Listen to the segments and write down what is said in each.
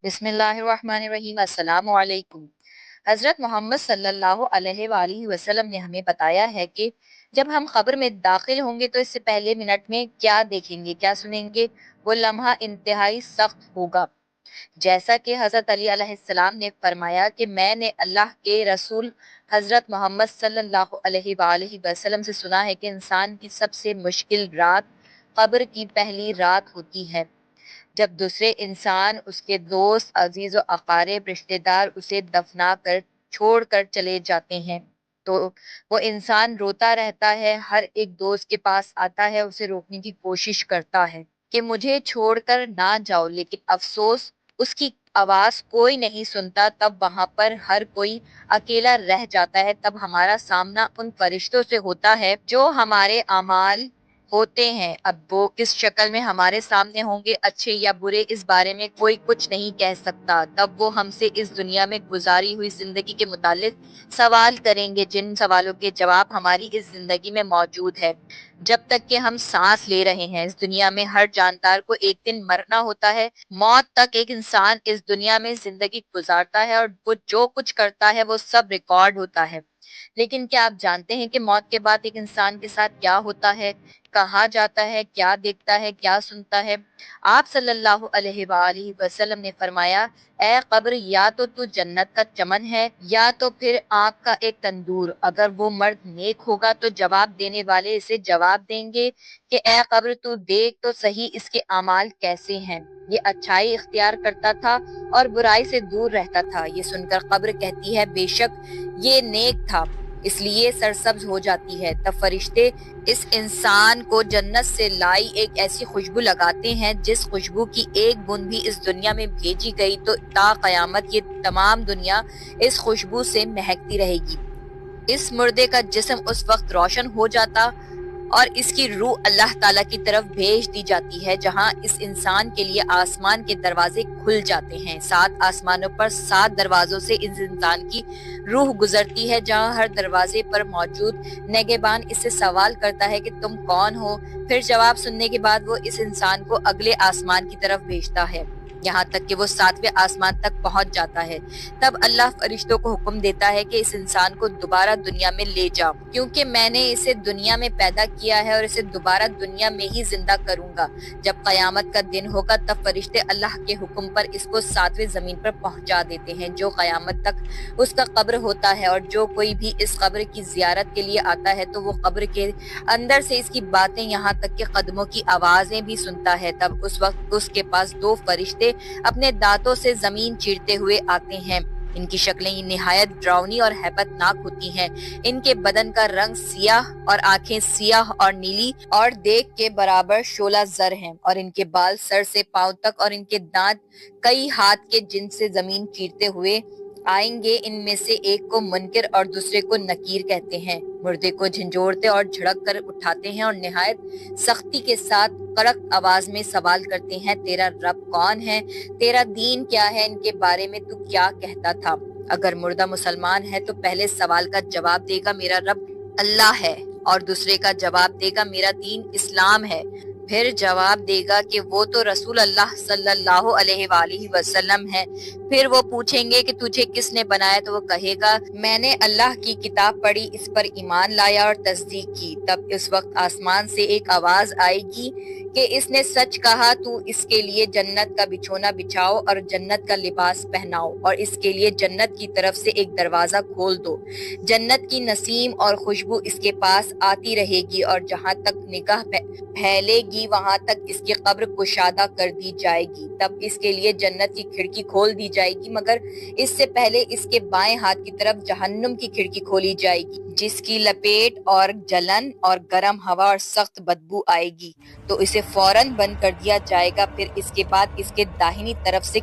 बिस्मिल्लाहिर्रहमानिर्रहीम। अस्सलाम वालेकुम। हज़रत मोहम्मद सल्लल्लाहु अलैहि वआलिहि वसल्लम ने हमें बताया है कि जब हम कब्र में दाखिल होंगे तो इससे पहले मिनट में क्या देखेंगे, क्या सुनेंगे, वो लम्हा इंतहाई सख्त होगा। जैसा कि हज़रत अली अलैहिस्सलाम ने फरमाया कि मैंने अल्लाह के रसूल हज़रत मोहम्मद सल्लल्लाहु अलैहि वआलिहि वसल्लम से सुना है कि इंसान की सबसे मुश्किल रात कब्र की पहली रात होती है, जब दूसरे इंसान, उसके दोस्त, अजीज व अकारिब, रिश्तेदार उसे दफना कर छोड़ कर चले जाते हैं तो वो इंसान रोता रहता है। हर एक दोस्त के पास आता है, उसे रोकने की कोशिश करता है कि मुझे छोड़कर ना जाओ, लेकिन अफसोस उसकी आवाज कोई नहीं सुनता। तब वहां पर हर कोई अकेला रह जाता है। तब हमारा सामना उन फरिश्तों से होता है जो हमारे अमाल होते हैं। अब वो किस शक्ल में हमारे सामने होंगे, अच्छे या बुरे, इस बारे में कोई कुछ नहीं कह सकता। तब वो हमसे इस दुनिया में गुजारी हुई जिंदगी के मुतालिक सवाल करेंगे, जिन सवालों के जवाब हमारी इस जिंदगी में मौजूद है। जब तक कि हम सांस ले रहे हैं इस दुनिया में, हर जानदार को एक दिन मरना होता है। मौत तक एक इंसान इस दुनिया में जिंदगी गुजारता है और वो जो कुछ करता है वो सब रिकॉर्ड होता है। लेकिन क्या आप जानते हैं कि मौत के बाद एक इंसान के साथ क्या होता है, कहाँ जाता है, क्या देखता है, क्या सुनता है? आप सल्लल्लाहु अलैहि वसल्लम ने फरमाया, ए कब्र, या तो तू जन्नत का चमन है या तो फिर आग का एक तंदूर। अगर वो मर्द नेक होगा तो जवाब देने वाले इसे जवाब देंगे कि ए कब्र, तू देख तो सही इसके अमाल कैसे हैं। ये अच्छाई इख्तियार करता था और बुराई से दूर रहता था। ये सुनकर कब्र कहती है, बेशक ये नेक था, इसलिए सरसब्ज हो जाती है। तब फरिश्ते इस इंसान को जन्नत से लाई एक ऐसी खुशबू लगाते हैं जिस खुशबू की एक बूंद भी इस दुनिया में भेजी गई तो ता कयामत ये तमाम दुनिया इस खुशबू से महकती रहेगी। इस मुर्दे का जिस्म उस वक्त रोशन हो जाता और इसकी रूह अल्लाह ताला की तरफ भेज दी जाती है, जहां इस इंसान के लिए आसमान के दरवाजे खुल जाते हैं। 7 आसमानों पर 7 दरवाजों से इस इंसान की रूह गुजरती है, जहां हर दरवाजे पर मौजूद नेगेबान इससे सवाल करता है कि तुम कौन हो। फिर जवाब सुनने के बाद वो इस इंसान को अगले आसमान की तरफ भेजता है, यहाँ तक कि वो 7वें आसमान तक पहुंच जाता है। तब अल्लाह फरिश्तों को हुक्म देता है कि इस इंसान को दोबारा दुनिया में ले जाओ, क्योंकि मैंने इसे दुनिया में पैदा किया है और इसे दोबारा दुनिया में ही जिंदा करूंगा। जब कयामत का दिन होगा तब फरिश्ते अल्लाह के हुक्म पर इसको 7वें जमीन पर पहुंचा देते हैं, जो कयामत तक उसका कब्र होता है। और जो कोई भी इस कब्र की जियारत के लिए आता है तो वो कब्र के अंदर से इसकी बातें, यहाँ तक कि कदमों की आवाजें भी सुनता है। तब उस वक्त उसके पास 2 फरिश्ते अपने दांतों से जमीन चीरते हुए आते हैं। इनकी शक्लें निहायत डरावनी और हैबतनाक होती हैं। इनके बदन का रंग सियाह और आंखें सियाह और नीली और देख के बराबर शोला जर हैं, और इनके बाल सर से पांव तक और इनके दांत कई हाथ के जिनसे जमीन चीरते हुए आएंगे। इनमें से एक को मुनकिर और दूसरे को नकीर कहते हैं। मुर्दे को झंझोड़ते और झड़क कर उठाते हैं और निहायत सख्ती के साथ कड़क आवाज में सवाल करते हैं, तेरा रब कौन है, तेरा दीन क्या है, इनके बारे में तू क्या कहता था? अगर मुर्दा मुसलमान है तो पहले सवाल का जवाब देगा, मेरा रब अल्लाह है, और दूसरे का जवाब देगा, मेरा दीन इस्लाम है। फिर जवाब देगा कि वो तो रसूल अल्लाह सल्लल्लाहु अलैहि वसल्लम है। फिर वो पूछेंगे कि तुझे किसने बनाया, तो वो कहेगा, मैंने अल्लाह की किताब पढ़ी, इस पर ईमान लाया और तस्दीक की। तब इस वक्त आसमान से एक आवाज आएगी कि इसने सच कहा, तू इसके लिए जन्नत का बिछोना बिछाओ और जन्नत का लिबास पहनाओ और इसके लिए जन्नत की तरफ से एक दरवाजा खोल दो। जन्नत की नसीम और खुशबू इसके पास आती रहेगी और जहाँ तक निगाह फैलेगी वहां तक इसकी कब्र कुशादा कर दी जाएगी। तब इसके लिए जन्नत की खिड़की खोल दी जाएगी, मगर इससे पहले इसके बाएं हाथ की तरफ जहन्नुम की खिड़की खोली जाएगी, जिसकी लपेट और जलन और गर्म हवा और सख्त बदबू आएगी, तो इसे फौरन बंद कर दिया जाएगा। फिर इसके बाद इसके दाहिनी तरफ से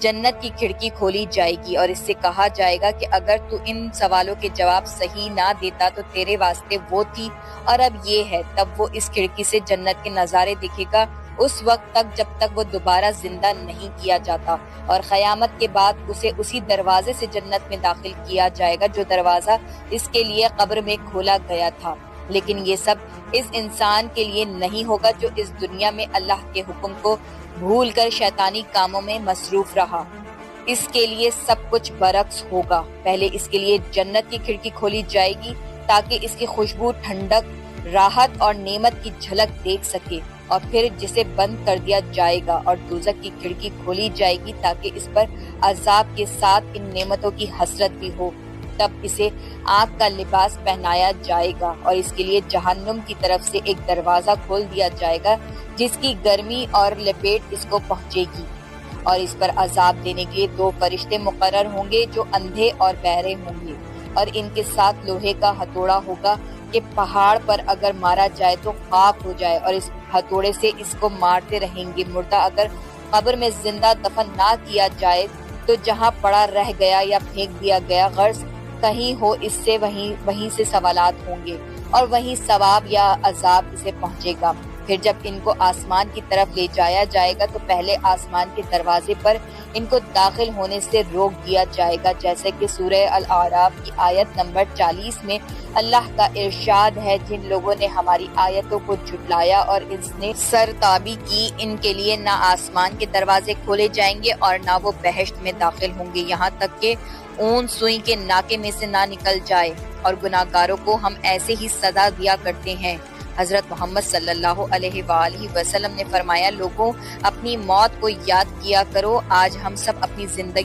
जन्नत की खिड़की खोली जाएगी और इससे कहा जाएगा कि अगर तू इन सवालों के जवाब सही ना देता तो तेरे वास्ते वो थी और अब ये है। तब वो इस खिड़की से जन्नत के नजारे दिखेगा उस वक्त तक जब तक वो दोबारा जिंदा नहीं किया जाता, और कयामत के बाद उसे उसी दरवाजे से जन्नत में दाखिल किया जाएगा जो दरवाजा इसके लिए कब्र में खोला गया था। लेकिन ये सब इस इंसान के लिए नहीं होगा जो इस दुनिया में अल्लाह के हुक्म को भूल कर शैतानी कामों में मसरूफ रहा। इसके लिए सब कुछ बरक्स होगा। पहले इसके लिए जन्नत की खिड़की खोली जाएगी ताकि इसकी खुशबू, ठंडक, राहत और नेमत की झलक देख सके, और फिर जिसे बंद कर दिया जाएगा और दोज़ख की खिड़की खोली जाएगी ताकि इस पर अजाब के साथ इन नेमतों की हसरत भी हो। तब इसे आग का लिबास पहनाया जाएगा और इसके लिए जहन्नुम की तरफ से एक दरवाजा खोल दिया जाएगा जिसकी गर्मी और लपेट इसको पहुंचेगी, और इस पर अजाब देने के लिए 2 फरिश्ते मुकर्रर होंगे जो अंधे और बहरे होंगे, और इनके साथ लोहे का हथौड़ा होगा कि पहाड़ पर अगर मारा जाए तो खाक हो जाए, और इस हथौड़े से इसको मारते रहेंगे। मुर्दा अगर कब्र में जिंदा दफन ना किया जाए तो जहां पड़ा रह गया या फेंक दिया गया, गर्ज कहीं हो, इससे वहीं से सवालात होंगे और वहीं सवाब या अजाब इसे पहुंचेगा। फिर जब इनको आसमान की तरफ ले जाया जाएगा तो पहले आसमान के दरवाजे पर इनको दाखिल होने से रोक दिया जाएगा, जैसे कि सूरह अल-आराफ की आयत नंबर 40 में अल्लाह का इरशाद है, जिन लोगों ने हमारी आयतों को झुटलाया और इसने सरताबी की, इनके लिए ना आसमान के दरवाजे खोले जाएंगे और ना वो बहश्त में दाखिल होंगे, यहाँ तक कि ऊन सुई के नाके में से ना निकल जाए। और गुनाहगारों को हम ऐसे ही सजा दिया करते हैं। हजरत मोहम्मद सल्लल्लाहु अलैहि वसल्लम ने फरमाया, लोगों अपनी मौत को याद किया करो। आज हम सब अपनी जिंदगी